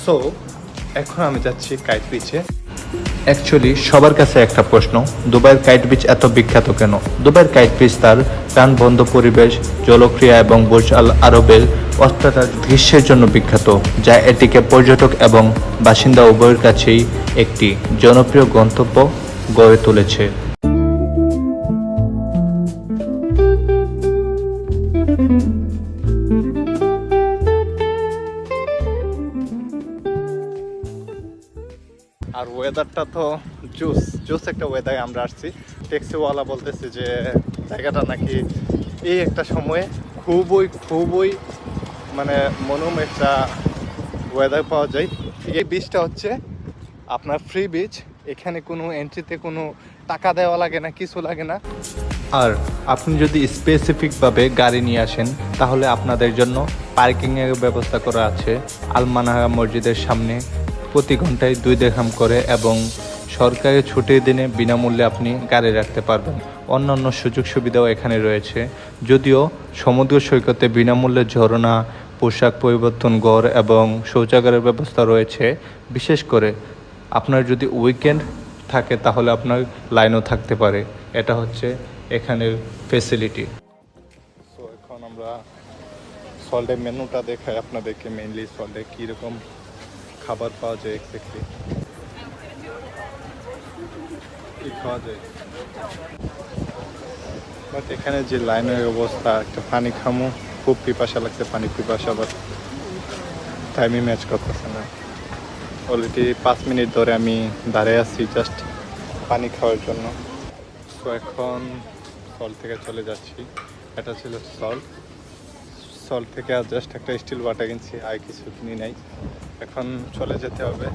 So এখন আমি যাচ্ছি কাইট বিচে। অ্যাকচুয়ালি সবার কাছে একটা প্রশ্ন, দুবাইয়ের কাইট বিচ এত বিখ্যাত কেন? দুবাইয়ের কাইট বিচ তার প্রাণবন্ত পরিবেশ, জলক্রিয়া এবং বুর্জ আল আরবের অস্ট্রাটার দৃশ্যের জন্য বিখ্যাত, যা এটিকে পর্যটক এবং বাসিন্দা উভয়ের কাছেই একটি জনপ্রিয় গন্তব্য গড়ে তুলেছে। আর ওয়েদারটা তো জুস একটা ওয়েদারে আমরা আসছি। ট্যাক্সিওয়ালা বলতেছে যে জায়গাটা নাকি এই একটা সময়ে খুবই মানে মনোরম একটা ওয়েদার পাওয়া যায়। এই বিচটা হচ্ছে আপনার ফ্রি বিচ, এখানে কোনো এন্ট্রিতে কোনো টাকা দেওয়া লাগে না, কিছু লাগে না। আর আপনি যদি স্পেসিফিকভাবে গাড়ি নিয়ে আসেন তাহলে আপনাদের জন্য পার্কিংয়ের ব্যবস্থা করা আছে আলমানাহা মসজিদের সামনে, প্রতি ঘন্টায় 2 দিরহাম করে, এবং সরকারি ছুটির দিনে বিনামূল্যে আপনি গাড়ি রাখতে পারবেন। অন্যান্য সুযোগ সুবিধাও এখানে রয়েছে, যদিও সমুদ্র সৈকতে বিনামূল্যে ঝর্ণা, পোশাক পরিবর্তন ঘর এবং শৌচাগারের ব্যবস্থা রয়েছে। বিশেষ করে আপনার যদি উইকেন্ড থাকে তাহলে আপনার লাইনও থাকতে পারে। এটা হচ্ছে এখানের ফেসিলিটি। সো এখন আমরা সল্টের মেনুটা দেখাই আপনাদেরকে। মেইনলি সল্টে কীরকম খাবার পাওয়া যায়, এক্স্যাক্টলি কী খাওয়া যায়। বাট এখানে যে লাইনের অবস্থা, একটা পানি খামো, খুব পিপাসা লাগছে, পানি পিপাসা, বাট টাইমই ম্যাচ করতেছে না। অলরেডি 5 মিনিট ধরে আমি দাঁড়িয়ে আছি জাস্ট পানি খাওয়ার জন্য। সো এখন সল্ট থেকে চলে যাচ্ছি। এটা ছিল সল্ট থেকে আর জাস্ট একটা স্টিল ওয়াটার কিনছি, আর কিছু কিনি নাই। এখন চলে যেতে হবে।